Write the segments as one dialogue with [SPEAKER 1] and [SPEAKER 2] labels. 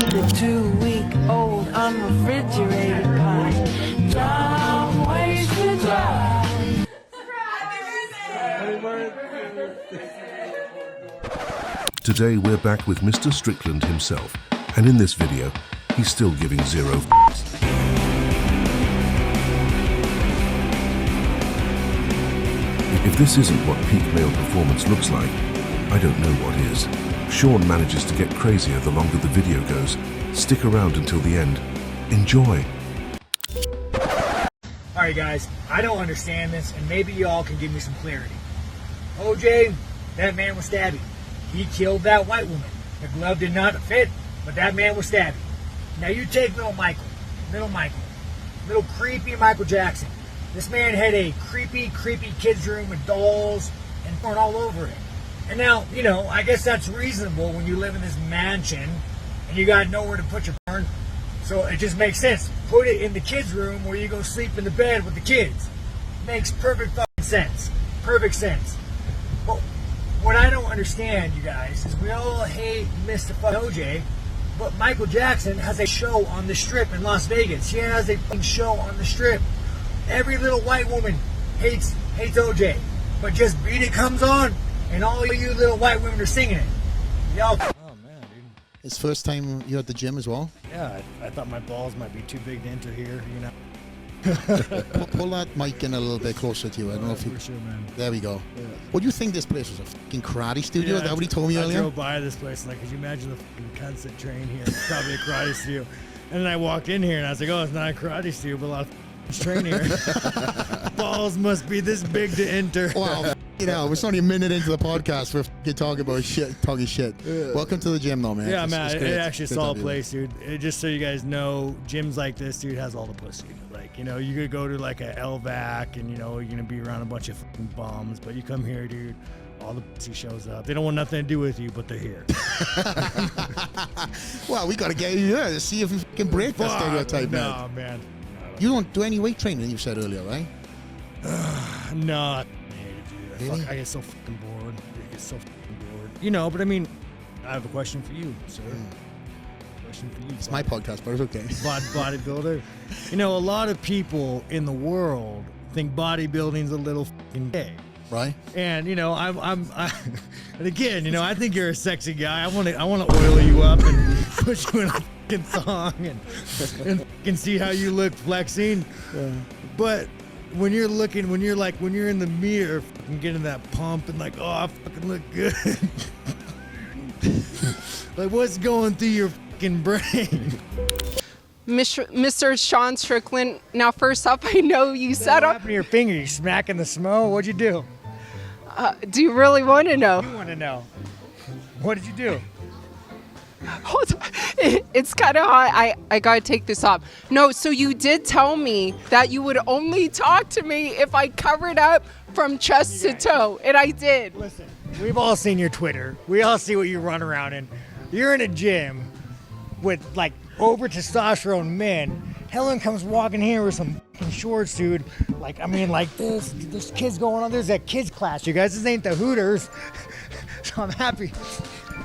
[SPEAKER 1] eat a 2-week-old unrefrigerated pie. Don't waste your time.
[SPEAKER 2] Today we're back with Mr. Strickland himself, and in this video, he's still giving zero f***s. If this isn't what peak male performance looks like, I don't know what is. Sean manages to get crazier the longer the video goes. Stick around until the end. Enjoy.
[SPEAKER 3] Alright guys, I don't understand this, and maybe y'all can give me some clarity. OJ, that man was stabby. He killed that white woman. The glove did not fit, but that man was stabby. Now you take little creepy Michael Jackson. This man had a creepy kid's room with dolls and porn all over it. And now, you know, I guess that's reasonable when you live in this mansion and you got nowhere to put your porn. So it just makes sense. Put it in the kids' room where you go sleep in the bed with the kids. Makes perfect fucking sense. Perfect sense. But what I don't understand, you guys, is we all hate Mr. OJ, but Michael Jackson has a show on the Strip in Las Vegas. He has a fucking show on the Strip. Every little white woman hates OJ, but just Beat It comes on, and all of you little white women are singing it. Y'all.
[SPEAKER 4] Oh man, dude.
[SPEAKER 5] It's first time you're at the gym as well?
[SPEAKER 4] Yeah, I thought my balls might be too big to enter here, you know.
[SPEAKER 5] Pull that mic in a little bit closer to you. I don't know if you.
[SPEAKER 4] For sure, man.
[SPEAKER 5] There we go.
[SPEAKER 4] Yeah.
[SPEAKER 5] What do you think this place was? A fucking karate studio? Is that what he told me
[SPEAKER 4] I
[SPEAKER 5] earlier?
[SPEAKER 4] drove by this place, like, could you imagine the fucking cunts that train here? It's probably a karate studio. And then I walked in here and I was like, oh, it's not a karate studio, but a lot of train here. Balls must be this big to enter.
[SPEAKER 5] Wow. You know, it's only a minute into the podcast. We're talking about shit, talking shit. Yeah. Welcome to the gym, though, man.
[SPEAKER 4] Yeah,
[SPEAKER 5] it's,
[SPEAKER 4] man.
[SPEAKER 5] it's
[SPEAKER 4] It actually is a solid place,
[SPEAKER 5] there.
[SPEAKER 4] dude. Just so you guys know, gyms like this, dude, has all the pussy. Like, you know, you could go to like a LVAC and, you know, you're going to be around a bunch of fucking bums, but you come here, dude, all the pussy shows up. They don't want nothing to do with you, but they're here.
[SPEAKER 5] Well, we got to get you there to see if you can break that stereotype, man.
[SPEAKER 4] No, man.
[SPEAKER 5] You don't do any weight training, you said earlier, right?
[SPEAKER 4] No.
[SPEAKER 5] Really?
[SPEAKER 4] I get so fucking bored. I get so fucking bored. You know, but I mean, I have a question for you, sir. Question for you.
[SPEAKER 5] It's my podcast, but it's okay.
[SPEAKER 4] Bodybuilder. You know, a lot of people in the world think bodybuilding's a little fucking gay.
[SPEAKER 5] Right?
[SPEAKER 4] And you know, and again, you know, I think you're a sexy guy. I want to oil you up and put you in a fucking thong and fucking see how you look flexing.
[SPEAKER 5] Yeah.
[SPEAKER 4] But when you're in the mirror, fucking getting that pump and like, oh, I fucking look good. Like, what's going through your fucking brain?
[SPEAKER 6] Mr. Sean Strickland. Now, first off, I know you said.
[SPEAKER 4] What happened to your finger? You smacking the Schmo? What'd you do?
[SPEAKER 6] Do you really want to know?
[SPEAKER 4] You want to know? What did you do?
[SPEAKER 6] Hold on. It's kind of hot. I gotta take this off. No, so you did tell me that you would only talk to me if I covered up from chest to toe, and I did.
[SPEAKER 4] Listen, we've all seen your Twitter. We all see what you run around in. You're in a gym with like over testosterone men. Helen comes walking here with some fucking shorts, dude. Like, I mean, like this. There's kids going on. There's a kids class, you guys. This ain't the Hooters. So I'm happy.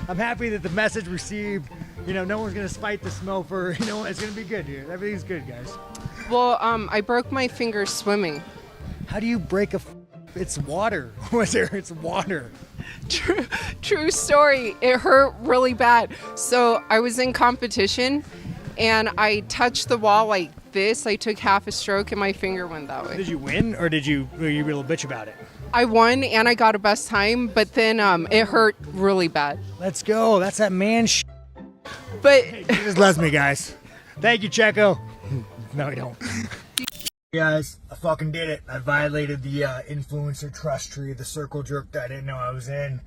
[SPEAKER 4] I'm happy that the message received. You know, no one's gonna spite the Schmo for. You know, it's gonna be good, dude. Everything's good, guys.
[SPEAKER 6] Well, I broke my finger swimming.
[SPEAKER 4] How do you break a? It's water. It's water.
[SPEAKER 6] True story. It hurt really bad. So I was in competition, and I touched the wall like this. I took half a stroke, and my finger went that way.
[SPEAKER 4] Did you win, or were you a little bitch about it?
[SPEAKER 6] I won, and I got a best time, but then it hurt really bad.
[SPEAKER 4] Let's go. That's that man shit.
[SPEAKER 6] But
[SPEAKER 4] He just loves me, guys. Thank you, Checo. No, you don't. Guys, I fucking did it. I violated the influencer trust tree, the circle jerk that I didn't know I was in.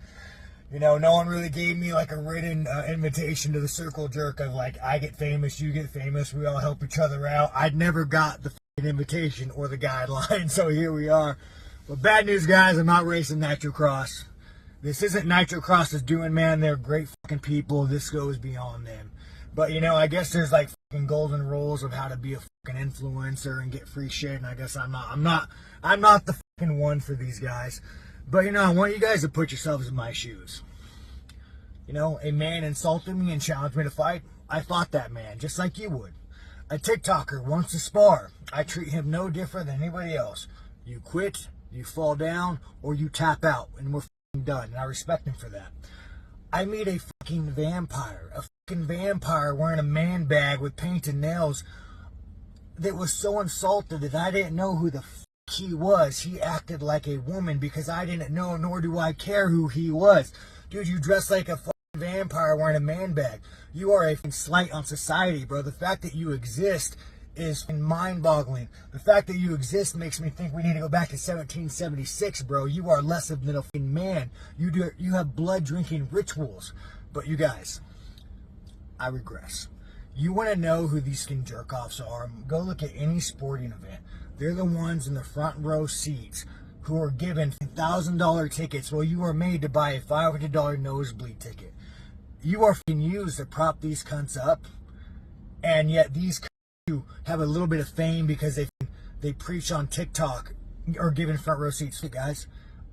[SPEAKER 4] You know, no one really gave me like a written invitation to the circle jerk of like, I get famous, you get famous, we all help each other out. I'd never got the invitation or the guideline, so here we are. But bad news, guys, I'm not racing Nitro Cross. This isn't Nitro Cross's doing, man. They're great fucking people. This goes beyond them. But, you know, I guess there's like fucking golden rules of how to be a fucking influencer and get free shit, and I guess I'm not the fucking one for these guys. But, you know, I want you guys to put yourselves in my shoes. You know, a man insulted me and challenged me to fight.
[SPEAKER 3] I fought that man just like you would. A TikToker wants to spar. I treat him no different than anybody else. You quit, you fall down, or you tap out, and we're fucking done. And I respect him for that. I meet a fucking vampire. A fucking vampire wearing a man bag with painted nails that was so insulted that I didn't know who the fuck he was. He acted like a woman because I didn't know, nor do I care who he was. Dude, you dress like a fucking vampire wearing a man bag. You are a slight on society, bro. The fact that you exist is mind-boggling. The fact that you exist makes me think we need to go back to 1776, bro. You are less than a fucking man. You have blood-drinking rituals. But you guys, I regress. You want to know who these fucking jerk-offs are? Go look at any sporting event. They're the ones in the front row seats who are given $1,000 tickets while you are made to buy a $500 nosebleed ticket. You are fucking used to prop these cunts up, and yet these cunts have a little bit of fame because they preach on TikTok or given front row seats. Hey guys,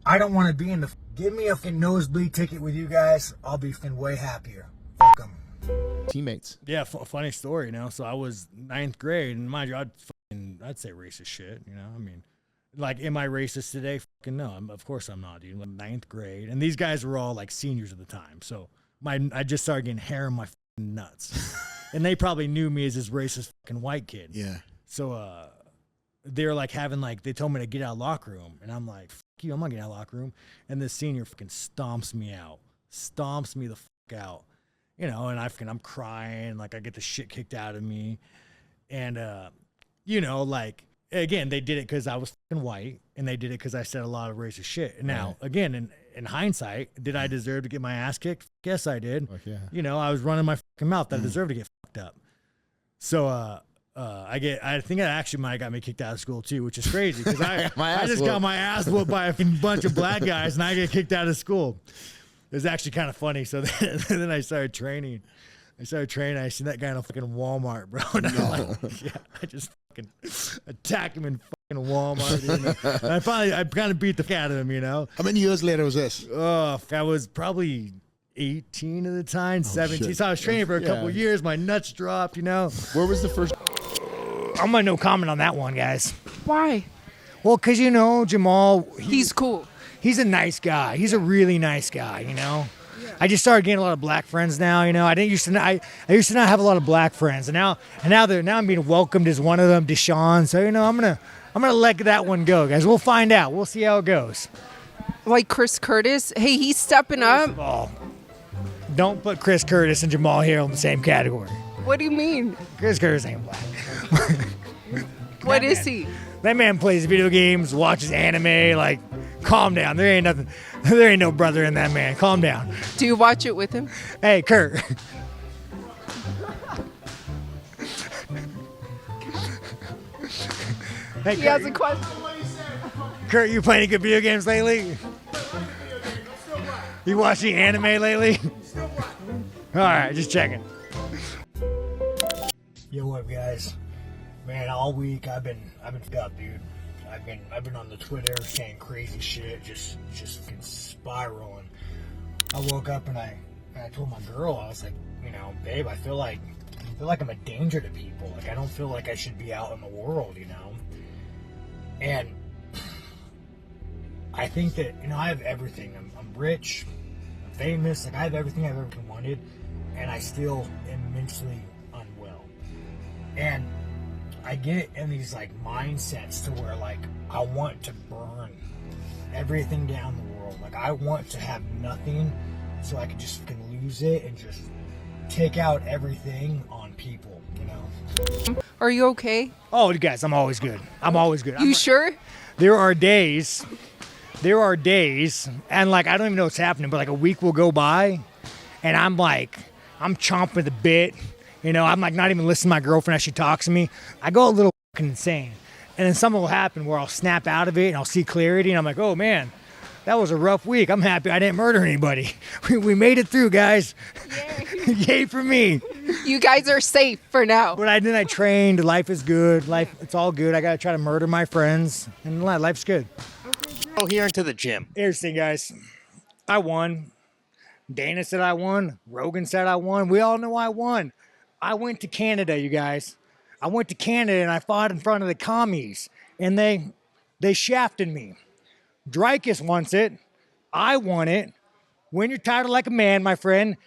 [SPEAKER 3] I don't want to be in the. Give me a fucking nosebleed ticket with you guys. I'll be fucking way happier. Fuck them.
[SPEAKER 5] Teammates.
[SPEAKER 4] Yeah, funny story, you know. So I was 9th grade, and mind you, I'd say racist shit, you know. I mean, like, am I racist today? Fucking no. Of course I'm not, dude. Like 9th grade, and these guys were all like seniors at the time. So I just started getting hair in my fucking nuts, and they probably knew me as this racist fucking white kid.
[SPEAKER 5] Yeah.
[SPEAKER 4] So they were like they told me to get out of the locker room, and I'm like, fuck you, I'm not getting out of the locker room. And this senior fucking stomps me the fuck out. You know, and I'm crying, like I get the shit kicked out of me. And, you know, like, again, they did it because I was fucking white, and they did it because I said a lot of racist shit. And now, again, in hindsight, did I deserve to get my ass kicked? Yes, I did.
[SPEAKER 5] Fuck yeah.
[SPEAKER 4] You know, I was running my fucking mouth. I deserved to get fucked up. So, I think that actually might have got me kicked out of school too, which is crazy because I just got my ass whooped by a bunch of black guys, and I get kicked out of school. It was actually kind of funny. So then I started training. I seen that guy in a fucking Walmart, bro. And I'm like, yeah, I just fucking attacked him in fucking Walmart. You know? I kind of beat the fuck out of him, you know.
[SPEAKER 5] How many years later was this?
[SPEAKER 4] Oh, I was probably 18 at the time, 17.
[SPEAKER 5] Shit.
[SPEAKER 4] So I was training for a couple of years. My nuts dropped, you know.
[SPEAKER 5] Where was the first?
[SPEAKER 4] I'm gonna no comment on that one, guys.
[SPEAKER 6] Why?
[SPEAKER 4] Well, because, you know, Jamal,
[SPEAKER 6] He's cool.
[SPEAKER 4] he's a nice guy. He's a really nice guy, you know. I just started getting a lot of black friends now, you know. I used to not have a lot of black friends, and now I'm being welcomed as one of them, Deshaun. So, you know, I'm gonna let that one go, guys. We'll find out. We'll see how it goes.
[SPEAKER 6] Like Chris Curtis. Hey, he's stepping up.
[SPEAKER 4] Oh, don't put Chris Curtis and Jamal Hill in the same category.
[SPEAKER 6] What do you mean?
[SPEAKER 4] Chris Curtis ain't black.
[SPEAKER 6] What is he?
[SPEAKER 4] That man plays video games, watches anime. Like, calm down. There ain't nothing. There ain't no brother in that man. Calm down.
[SPEAKER 6] Do you watch it with him?
[SPEAKER 4] Hey, Kurt. Hey,
[SPEAKER 6] He has a question.
[SPEAKER 4] Kurt, you playing any good video games lately? You watching anime lately? All right, just checking. Yo, what up, guys? Man, all week I've been up, dude. I've been on the Twitter saying crazy shit, just fucking spiraling. I woke up and I told my girl, I was like, you know, babe, I feel like I'm a danger to people. Like, I don't feel like I should be out in the world, you know. And I think that, you know, I have everything. I'm rich, I'm famous, like I have everything I've ever wanted, and I still am mentally unwell. And I get in these like mindsets to where like I want to burn everything down the world. Like I want to have nothing so I can just fucking lose it and just take out everything on people, you know.
[SPEAKER 6] Are you okay?
[SPEAKER 4] Oh, guys, I'm always good. I'm always good.
[SPEAKER 6] You sure?
[SPEAKER 4] There are days, and like I don't even know what's happening, but like a week will go by, and I'm chomping at the bit. You know, I'm like not even listening to my girlfriend as she talks to me. I go a little fucking insane. And then something will happen where I'll snap out of it and I'll see clarity and I'm like, oh man, that was a rough week. I'm happy I didn't murder anybody. We made it through, guys. Yay. Yay for me.
[SPEAKER 6] You guys are safe for now.
[SPEAKER 4] But then I trained. Life is good. It's all good. I got to try to murder my friends and life's good.
[SPEAKER 7] Go here into the gym.
[SPEAKER 4] Here's the thing, guys. I won. Dana said I won. Rogan said I won. We all know I won. I went to Canada, you guys. I went to Canada and I fought in front of the commies, and they shafted me. Drykus wants it. I want it. Win your title like a man, my friend.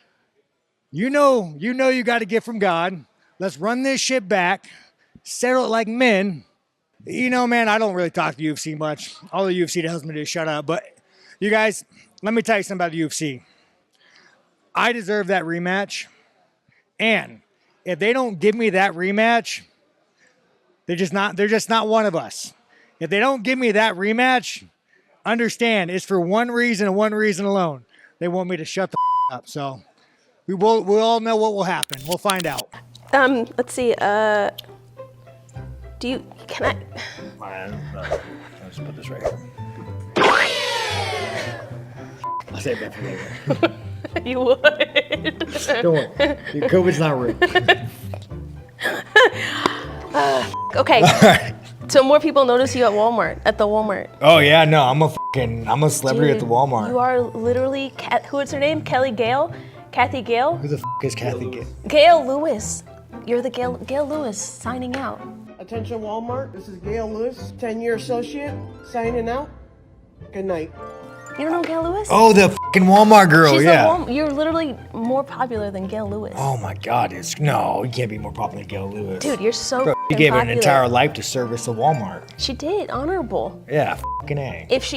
[SPEAKER 4] You know you got to get from God. Let's run this shit back. Settle it like men. You know, man, I don't really talk to UFC much. All the UFC tells me to shut up. But you guys, let me tell you something about the UFC. I deserve that rematch. And if they don't give me that rematch, they're just not one of us. If they don't give me that rematch, understand it's for one reason and one reason alone. They want me to shut the up. So we'll all know what will happen. We'll find out.
[SPEAKER 8] Let's see. Can I?
[SPEAKER 4] I'll just put this right here. I'll save that for later.
[SPEAKER 8] You would.
[SPEAKER 4] Don't worry. COVID's not real.
[SPEAKER 8] Okay. So more people notice you at the Walmart.
[SPEAKER 4] Oh yeah, no, I'm a celebrity at the
[SPEAKER 8] Dude,
[SPEAKER 4] Walmart.
[SPEAKER 8] You are literally, what's her name? Kathy Gale?
[SPEAKER 4] Who the is Kathy Gale?
[SPEAKER 8] Gail Lewis. You're the Gail Lewis signing out.
[SPEAKER 9] Attention Walmart, this is Gail Lewis, 10-year associate, signing out. Good night.
[SPEAKER 8] You don't know Gail Lewis?
[SPEAKER 4] Oh, the fucking Walmart girl,
[SPEAKER 8] She's
[SPEAKER 4] yeah.
[SPEAKER 8] You're literally more popular than Gail Lewis.
[SPEAKER 4] Oh my God, no, you can't be more popular than Gail Lewis.
[SPEAKER 8] Dude, you're so
[SPEAKER 4] Bro, she gave
[SPEAKER 8] popular.
[SPEAKER 4] an entire life to service the Walmart.
[SPEAKER 8] She did, honorable.
[SPEAKER 4] Yeah, fucking A.
[SPEAKER 8] If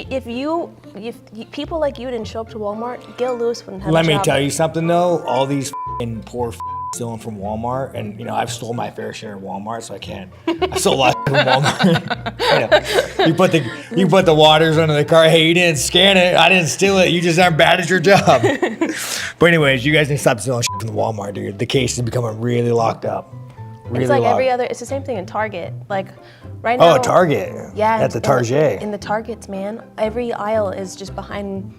[SPEAKER 8] people like you didn't show up to Walmart, Gail Lewis wouldn't have a
[SPEAKER 4] Let
[SPEAKER 8] job.
[SPEAKER 4] me tell you something though, all these fucking poor stealing from Walmart, and you know I've stole my fair share of Walmart, so I can't. I stole a lot from Walmart. You put the waters under the car. Hey, you didn't scan it. I didn't steal it. You just aren't bad at your job. But anyways, you guys need to stop stealing shit from the Walmart, dude. The case is becoming really locked up. Really
[SPEAKER 8] It's like
[SPEAKER 4] locked.
[SPEAKER 8] it's the same thing in Target. Like right now.
[SPEAKER 4] Oh, Target.
[SPEAKER 8] Yeah.
[SPEAKER 4] At the Target.
[SPEAKER 8] In the Targets, man, every aisle is just behind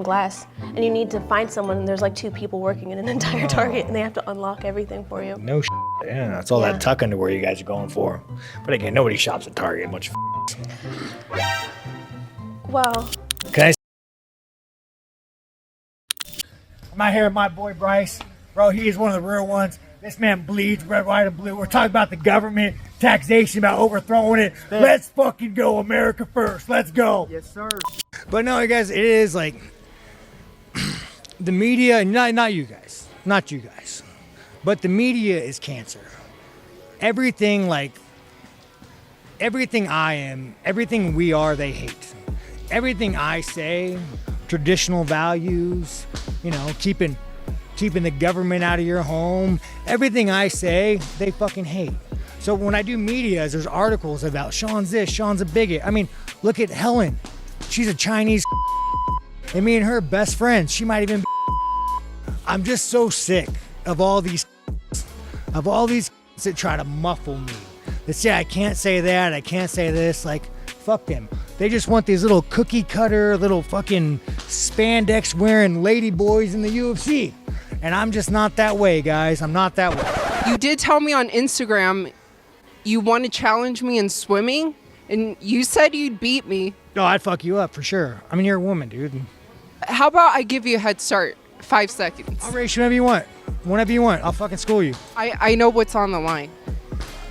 [SPEAKER 8] glass, and you need to find someone, and there's like 2 people working in an entire Target, and they have to unlock everything for you.
[SPEAKER 4] No shit. Yeah, that's all that tuck underwear you guys are going for. But again, nobody shops at Target. Much.
[SPEAKER 8] Well,
[SPEAKER 4] Can I? I'm out here with my boy Bryce. Bro, he is one of the real ones. This man bleeds red, white, and blue. We're talking about the government, taxation, about overthrowing it. Let's fucking go, America first. Let's go.
[SPEAKER 3] Yes, sir.
[SPEAKER 4] But no, guys, it is like the media, not you guys, but the media is cancer. Everything I am, everything we are, they hate. Everything I say, traditional values, you know, keeping the government out of your home, everything I say, they fucking hate. So when I do media, there's articles about Sean's this, Sean's a bigot. I mean, look at Helen. She's a Chinese and me and her best friends. She might even be. I'm just so sick of all these that try to muffle me. They say I can't say that, I can't say this. Like, fuck them. They just want these little cookie cutter, little fucking spandex wearing lady boys in the UFC. And I'm just not that way, guys. I'm not that way.
[SPEAKER 6] You did tell me on Instagram you want to challenge me in swimming, and you said you'd beat me.
[SPEAKER 4] No, I'd fuck you up for sure. I mean, you're a woman, dude.
[SPEAKER 6] How about I give you a head start? 5 seconds.
[SPEAKER 4] I'll race you whenever you want. Whenever you want. I'll fucking school you.
[SPEAKER 6] I know what's on the line.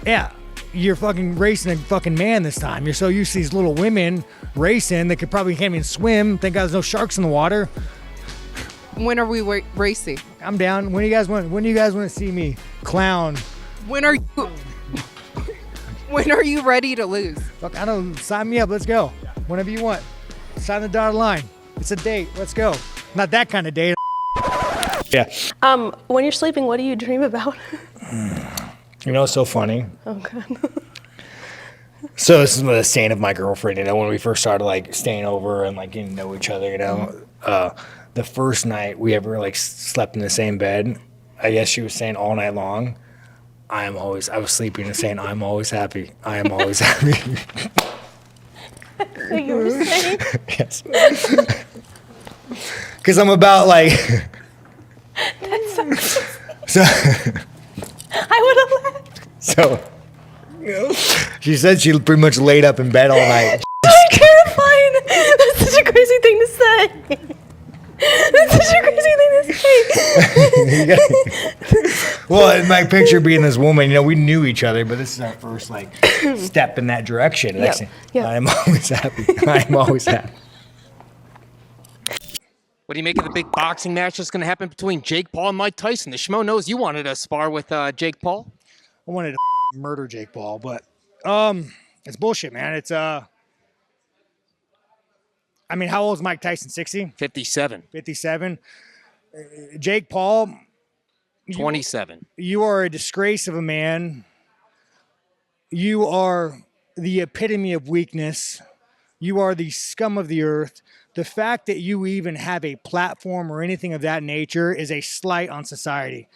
[SPEAKER 4] Yeah. You're fucking racing a fucking man this time. You're so used to these little women racing that can't even swim. Thank God there's no sharks in the water.
[SPEAKER 6] When are we racing?
[SPEAKER 4] I'm down. When do you guys want to see me clown?
[SPEAKER 6] When are you ready to lose?
[SPEAKER 4] Fuck, I don't, sign me up. Let's go. Whenever you want. Sign the dotted line. It's a date. Let's go. Not that kind of date. Yeah.
[SPEAKER 8] when you're sleeping, what do you dream about?
[SPEAKER 4] You know, it's so funny.
[SPEAKER 8] Oh God.
[SPEAKER 4] So this is the saying of my girlfriend, you know, when we first started like staying over and like getting to know each other, you know, the first night we ever like slept in the same bed, I guess she was saying all night long, I was sleeping and saying, I'm always happy. I am always happy.
[SPEAKER 8] You were saying?
[SPEAKER 4] Yes. Because I'm about like. So.
[SPEAKER 8] I would have laughed.
[SPEAKER 4] So. She said she pretty much laid up in bed all night.
[SPEAKER 8] That's terrifying. That's such a crazy thing to say. That's such a crazy thing to say.
[SPEAKER 4] Well, my picture being this woman, you know, we knew each other, but this is our first like step in that direction.
[SPEAKER 8] Yep. Yep.
[SPEAKER 4] I'm always happy. I'm always happy.
[SPEAKER 7] What do you make of the big boxing match that's going to happen between Jake Paul and Mike Tyson? The Schmo knows you wanted to spar with Jake Paul.
[SPEAKER 4] I wanted to murder Jake Paul, but it's bullshit, man. It's I mean, how old is Mike Tyson? 60?
[SPEAKER 7] 57.
[SPEAKER 4] 57. Jake Paul,
[SPEAKER 7] 27.
[SPEAKER 4] You are a disgrace of a man. You are the epitome of weakness. You are the scum of the earth. The fact that you even have a platform or anything of that nature is a slight on society.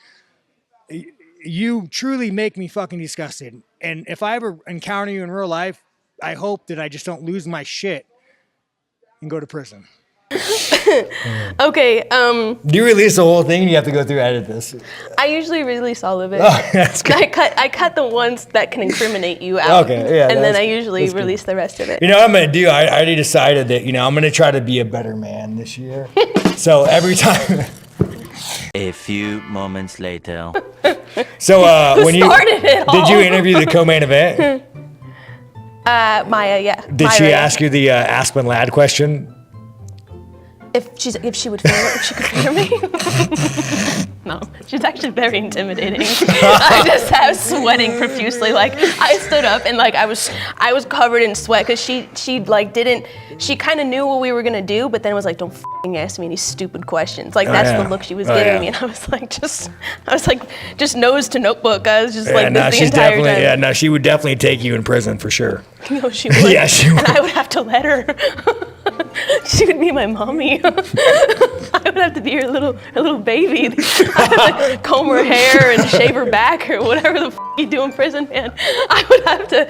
[SPEAKER 4] You truly make me fucking disgusted. And if I ever encounter you in real life, I hope that I just don't lose my shit and go to prison.
[SPEAKER 8] Okay.
[SPEAKER 4] Do you release the whole thing and you have to go through edit this?
[SPEAKER 8] I usually release all of it.
[SPEAKER 4] Oh, that's good.
[SPEAKER 8] I cut the ones that can incriminate you out.
[SPEAKER 4] Okay, yeah,
[SPEAKER 8] and then
[SPEAKER 4] that's-
[SPEAKER 8] I usually
[SPEAKER 4] that's good.
[SPEAKER 8] release the rest of it.
[SPEAKER 4] You know what I'm going to do? I already decided that, you know, I'm going to try to be a better man this year. So every time...
[SPEAKER 10] A few moments later.
[SPEAKER 4] So when you...
[SPEAKER 8] started it all?
[SPEAKER 4] Did you interview the co-main event?
[SPEAKER 8] Maya, yeah.
[SPEAKER 4] Did
[SPEAKER 8] Myra,
[SPEAKER 4] she
[SPEAKER 8] yeah.
[SPEAKER 4] ask you the Aspen Lad question?
[SPEAKER 8] if she could fire me? No, she's actually very intimidating. I just have sweating profusely. Like I stood up and like I was covered in sweat because she kind of knew what we were gonna do, but then was like, don't f***ing ask me any stupid questions. Like that's the look she was giving me, and I was like, just nose to notebook. I was just like this the entire time.
[SPEAKER 4] Yeah, no, she would definitely take you in prison for sure.
[SPEAKER 8] No, she would.
[SPEAKER 4] Yeah, she would.
[SPEAKER 8] And I would have to let her. She would be my mommy. I would have to be her little baby. I would have to comb her hair and shave her back or whatever the f*** you do in prison, man. I would have to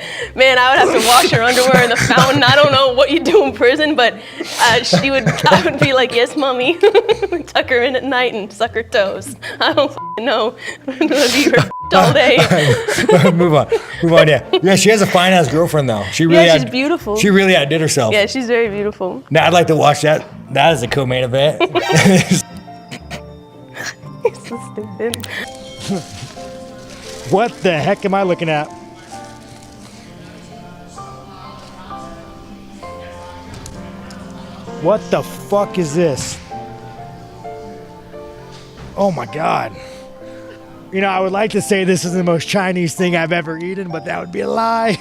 [SPEAKER 8] wash her underwear in the fountain. I don't know what you do in prison, but I would be like, yes, mommy. Tuck her in at night and suck her toes. I don't know. I'm gonna be her all day.
[SPEAKER 4] Move on. Yeah, she has a fine ass girlfriend though. She's
[SPEAKER 8] beautiful.
[SPEAKER 4] She really outdid herself.
[SPEAKER 8] Yeah, she's very beautiful.
[SPEAKER 4] Now I'd like to watch that. That is a co-main event.
[SPEAKER 8] You're so stupid.
[SPEAKER 4] What the heck am I looking at? What the fuck is this? Oh my God. You know, I would like to say this is the most Chinese thing I've ever eaten, but that would be a lie.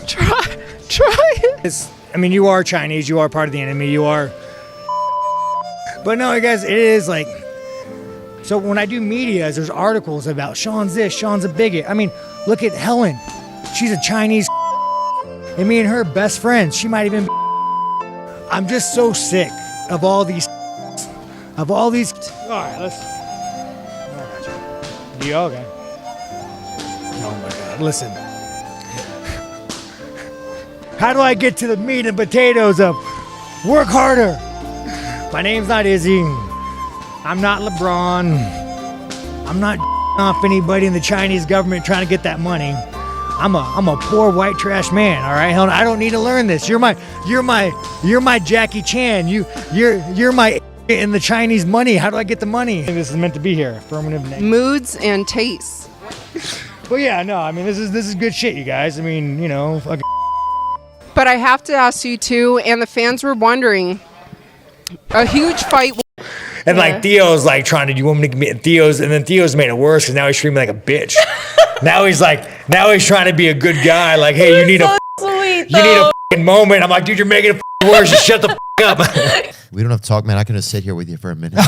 [SPEAKER 4] Try it. I mean, you are Chinese. You are part of the enemy. You are. But no, guys, it is like. So when I do media, there's articles about Sean's this, Sean's a bigot. I mean, look at Helen. She's a Chinese. And me and her best friends. She might even. I'm just so sick of all these. All right, let's. Yeah, okay. Oh my God, listen. How do I get to the meat and potatoes of work harder? My name's not Izzy. I'm not LeBron. I'm not off anybody in the Chinese government trying to get that money. I'm a poor white trash man, all right? I don't need to learn this. You're my Jackie Chan. You're my in the Chinese money. How do I get the money? I think this is meant to be here. Affirmative name.
[SPEAKER 6] Moods and tastes.
[SPEAKER 4] Well, yeah, no, I mean, this is good shit, you guys. I mean, you know, fucking.
[SPEAKER 6] But I have to ask you too, and the fans were wondering, a huge fight.
[SPEAKER 4] And like Theo's like trying to, you want me to commit Theo's, and then Theo's made it worse because now he's screaming like a bitch. now he's trying to be a good guy. Like, hey, you need a fucking moment. I'm like, dude, you're making it worse. Just shut the up.
[SPEAKER 11] We don't have to talk, man. I can just sit here with you for a minute.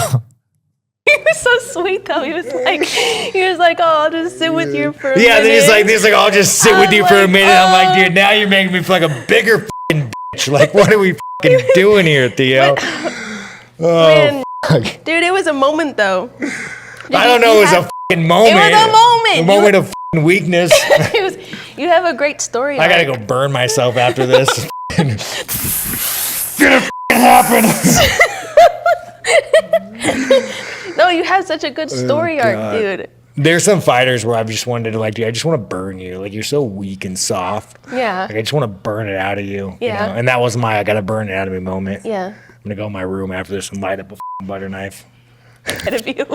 [SPEAKER 8] He was so sweet though. He was like, oh, I'll just sit with you for a minute.
[SPEAKER 4] Yeah, then he's like, I'll just sit with you for a minute. I'm like, dude, now you're making me feel like a bigger fucking bitch. Like, what are we fucking doing here, Theo?
[SPEAKER 8] Man, dude, it was a moment though.
[SPEAKER 4] I don't know. It was a fucking moment.
[SPEAKER 8] It was a moment.
[SPEAKER 4] A moment of fucking weakness.
[SPEAKER 8] You have a great story.
[SPEAKER 4] I gotta go burn myself after this. It's gonna happen.
[SPEAKER 8] No, you have such a good story arc, dude.
[SPEAKER 4] There's some fighters where I've just wanted to like, dude, I just want to burn you. Like, you're so weak and soft.
[SPEAKER 8] Yeah.
[SPEAKER 4] Like, I just want to burn it out of you.
[SPEAKER 8] Yeah.
[SPEAKER 4] You know? And that was my I gotta burn it out of me moment.
[SPEAKER 8] Yeah.
[SPEAKER 4] I'm gonna go in my room after this and light up a butter knife.
[SPEAKER 8] Ahead of you.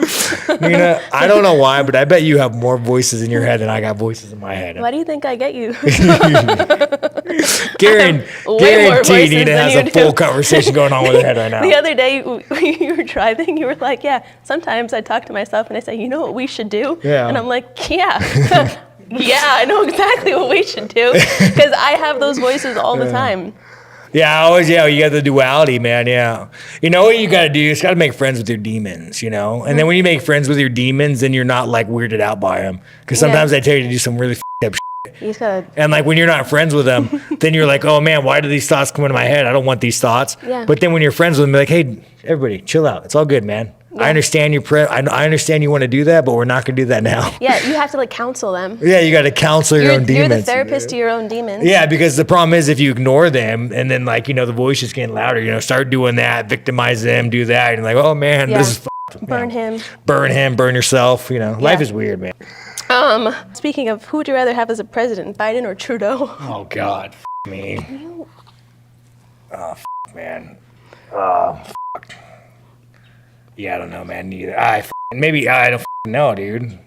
[SPEAKER 4] Nina, I don't know why, but I bet you have more voices in your head than I got voices in my head.
[SPEAKER 8] Why do you think I get you?
[SPEAKER 4] Guaranteed Nina has a full conversation going on with her head right now.
[SPEAKER 8] The other day, you were driving, you were like, yeah, sometimes I talk to myself and I say, you know what we should do?
[SPEAKER 4] Yeah.
[SPEAKER 8] And I'm like, yeah. Yeah, I know exactly what we should do. Because I have those voices all the time.
[SPEAKER 4] Yeah, you got the duality, man. Yeah. You know what you got to do? You just got to make friends with your demons, you know? And then when you make friends with your demons, then you're not like weirded out by them. Because sometimes they tell you to do some really f***ed up shit.
[SPEAKER 8] You just gotta...
[SPEAKER 4] And like when you're not friends with them, then you're like, oh man, why do these thoughts come into my head? I don't want these thoughts.
[SPEAKER 8] Yeah.
[SPEAKER 4] But then when you're friends with them, you're like, hey, everybody, chill out. It's all good, man. Yeah. I understand I understand you want to do that, but we're not going to do that now.
[SPEAKER 8] Yeah, you have to like counsel them.
[SPEAKER 4] Yeah, you got to counsel your own demons.
[SPEAKER 8] You're the therapist to your own demons.
[SPEAKER 4] Yeah, because the problem is if you ignore them and then like, you know, the voice is getting louder, you know, start doing that, victimize them, do that. And like, oh man, this is f***ed.
[SPEAKER 8] Burn him.
[SPEAKER 4] Burn him, burn yourself. You know, life is weird, man.
[SPEAKER 8] Speaking of, who would you rather have as a president, Biden or Trudeau?
[SPEAKER 4] Oh God, me. Oh, man. Yeah, I don't know, man. Neither. Maybe I don't know, dude.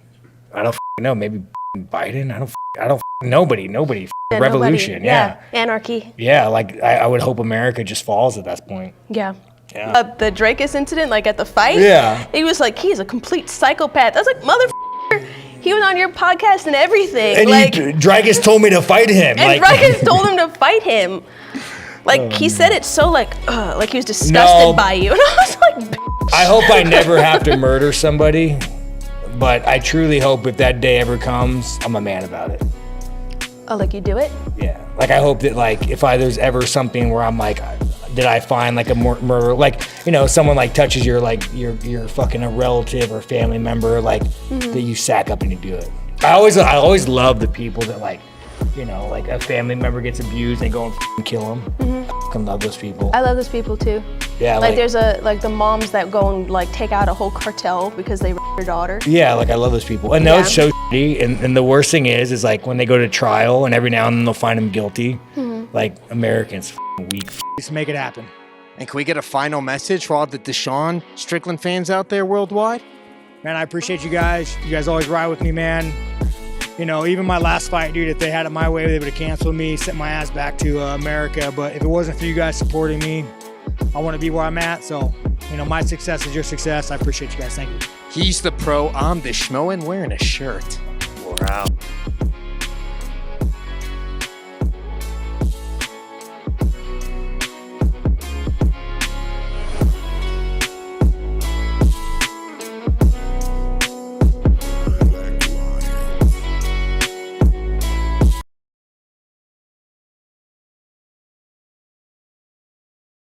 [SPEAKER 4] I don't know. Maybe Biden. I don't. Nobody.
[SPEAKER 8] Yeah,
[SPEAKER 4] Revolution.
[SPEAKER 8] Nobody. Yeah. Anarchy.
[SPEAKER 4] Yeah, like I would hope America just falls at that point.
[SPEAKER 8] Yeah.
[SPEAKER 4] Yeah.
[SPEAKER 8] The Dracus incident, like at the fight.
[SPEAKER 4] Yeah.
[SPEAKER 8] He was like, he's a complete psychopath. I was like, motherfucker. He was on your podcast and everything.
[SPEAKER 4] And
[SPEAKER 8] like,
[SPEAKER 4] Dracus told me to fight him.
[SPEAKER 8] And Dracus told him to fight him. Like he said it so like he was disgusted by you. And I was like,
[SPEAKER 4] I hope I never have to murder somebody, but I truly hope if that day ever comes, I'm a man about it.
[SPEAKER 8] Oh, like you do it?
[SPEAKER 4] Yeah. Like I hope that like if there's ever something where I'm like, did I find like a murder, like, you know, someone like touches your fucking a relative or family member, like that you sack up and you do it. I always love the people that like, you know, like a family member gets abused and they go and f***ing kill them. I fucking love those people.
[SPEAKER 8] I love those people too.
[SPEAKER 4] Yeah,
[SPEAKER 8] like there's the moms that go and like take out a whole cartel because they raped their daughter.
[SPEAKER 4] Yeah, like I love those people. And those so shitty. And the worst thing is like when they go to trial and every now and then they'll find them guilty. Like Americans f***ing weak.
[SPEAKER 3] Just make it happen.
[SPEAKER 7] And can we get a final message for all the Deshaun Strickland fans out there worldwide?
[SPEAKER 3] Man, I appreciate you guys. You guys always ride with me, man. You know, even my last fight, dude, if they had it my way, they would have canceled me, sent my ass back to America. But if it wasn't for you guys supporting me, I want to be where I'm at. So, you know, my success is your success. I appreciate you guys. Thank you.
[SPEAKER 7] He's the pro. I'm the Schmo and wearing a shirt. We're out.